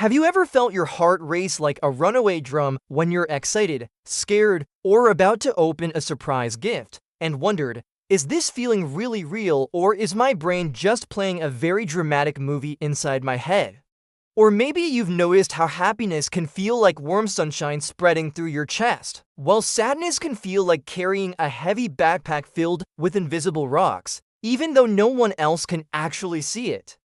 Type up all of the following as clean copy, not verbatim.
Have you ever felt your heart race like a runaway drum when you're excited, scared, or about to open a surprise gift, and wondered, is this feeling really real, or is my brain just playing a very dramatic movie inside my head? Or maybe you've noticed how happiness can feel like warm sunshine spreading through your chest, while sadness can feel like carrying a heavy backpack filled with invisible rocks, even though no one else can actually see it.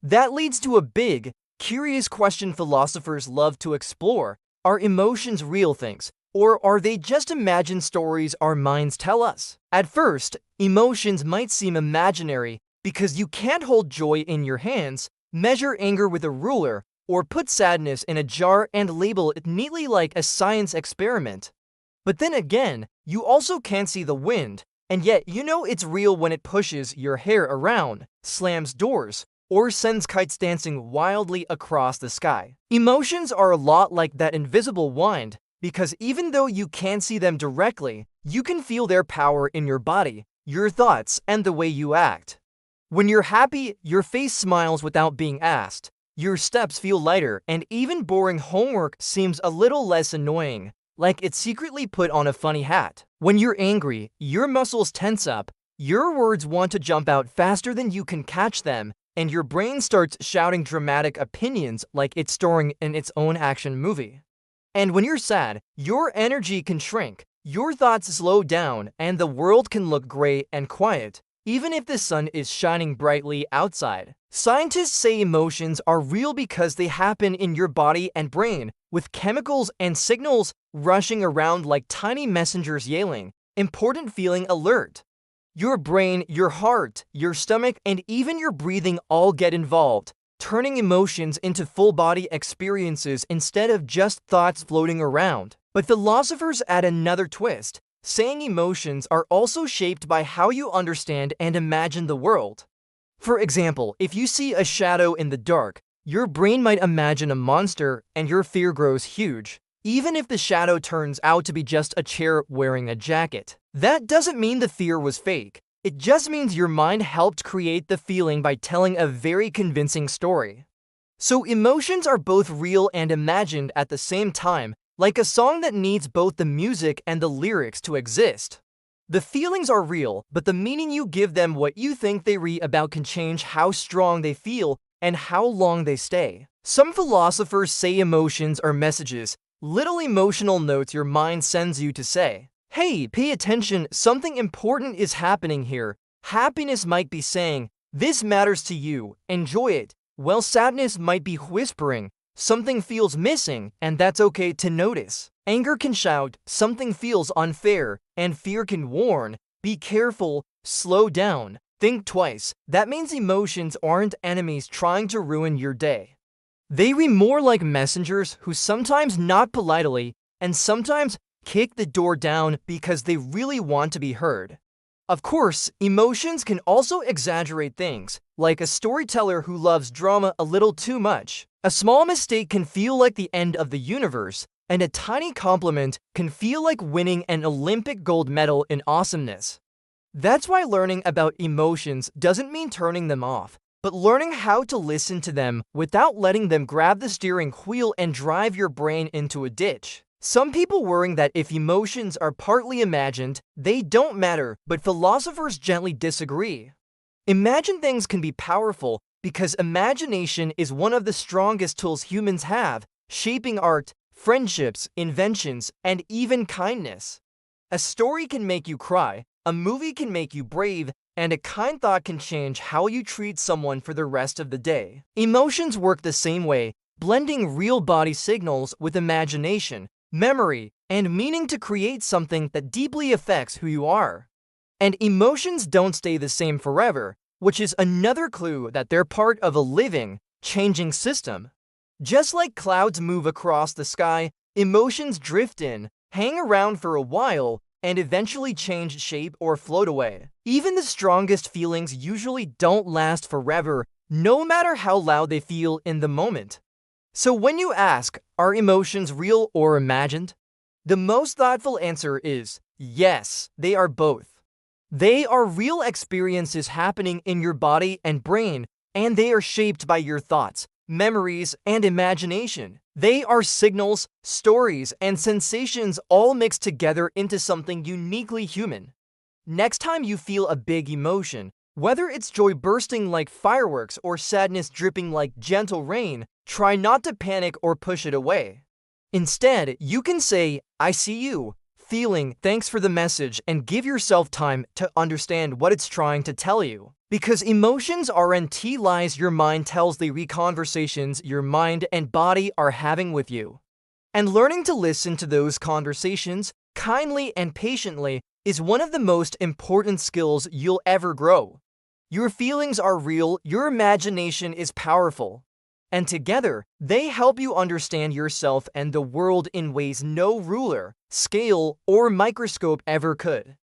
That leads to a big, curious question philosophers love to explore. Are emotions real things, or are they just imagined stories our minds tell us? At first, emotions might seem imaginary because you can't hold joy in your hands, measure anger with a ruler, or put sadness in a jar and label it neatly like a science experiment. But then again, you also can't see the wind, and yet you know it's real when it pushes your hair around, slams doors, or sends kites dancing wildly across the sky. Emotions are a lot like that invisible wind, because even though you can't see them directly, you can feel their power in your body, your thoughts, and the way you act. When you're happy, your face smiles without being asked, your steps feel lighter, and even boring homework seems a little less annoying, like it's secretly put on a funny hat. When you're angry, your muscles tense up, your words want to jump out faster than you can catch them, and your brain starts shouting dramatic opinions like it's starring in its own action movie. And when you're sad, your energy can shrink, your thoughts slow down, and the world can look gray and quiet, even if the sun is shining brightly outside. Scientists say emotions are real because they happen in your body and brain, with chemicals and signals rushing around like tiny messengers yelling, "Important feeling alert." Your brain, your heart, your stomach, and even your breathing all get involved, turning emotions into full-body experiences instead of just thoughts floating around. But philosophers add another twist, saying emotions are also shaped by how you understand and imagine the world. For example, if you see a shadow in the dark, your brain might imagine a monster and your fear grows huge, even if the shadow turns out to be just a chair wearing a jacket. That doesn't mean the fear was fake. It just means your mind helped create the feeling by telling a very convincing story. So emotions are both real and imagined at the same time, like a song that needs both the music and the lyrics to exist. The feelings are real, but the meaning you give them, what you think they read about, can change how strong they feel and how long they stay. Some philosophers say emotions are messages, little emotional notes your mind sends you to say, "Hey, pay attention, something important is happening here." Happiness might be saying, "This matters to you, enjoy it," while sadness might be whispering, "Something feels missing, and that's okay to notice." Anger can shout, "Something feels unfair," and fear can warn, "Be careful, slow down, think twice." That means emotions aren't enemies trying to ruin your day. They read more like messengers who sometimes nod politely and sometimes kick the door down because they really want to be heard. Of course, emotions can also exaggerate things, like a storyteller who loves drama a little too much. A small mistake can feel like the end of the universe, and a tiny compliment can feel like winning an Olympic gold medal in awesomeness. That's why learning about emotions doesn't mean turning them off, but learning how to listen to them without letting them grab the steering wheel and drive your brain into a ditch. Some people worry that if emotions are partly imagined, they don't matter, but philosophers gently disagree. Imagined things can be powerful because imagination is one of the strongest tools humans have, shaping art, friendships, inventions, and even kindness. A story can make you cry, a movie can make you brave, and a kind thought can change how you treat someone for the rest of the day. Emotions work the same way, blending real body signals with imagination, memory, and meaning to create something that deeply affects who you are. And emotions don't stay the same forever, which is another clue that they're part of a living, changing system. Just like clouds move across the sky, emotions drift in, hang around for a while, and eventually change shape or float away. Even the strongest feelings usually don't last forever, no matter how loud they feel in the moment. So when you ask, are emotions real or imagined? The most thoughtful answer is yes, they are both. They are real experiences happening in your body and brain, and they are shaped by your thoughts, memories, and imagination. They are signals, stories, and sensations all mixed together into something uniquely human. Next time you feel a big emotion, whether it's joy bursting like fireworks or sadness dripping like gentle rain, try not to panic or push it away. Instead, you can say, "I see you," feeling thanks for the message, and give yourself time to understand what it's trying to tell you. Because emotions aren't lies your mind tells, the conversations your mind and body are having with you. And learning to listen to those conversations kindly and patiently is one of the most important skills you'll ever grow. Your feelings are real, your imagination is powerful, and together, they help you understand yourself and the world in ways no ruler, scale, or microscope ever could.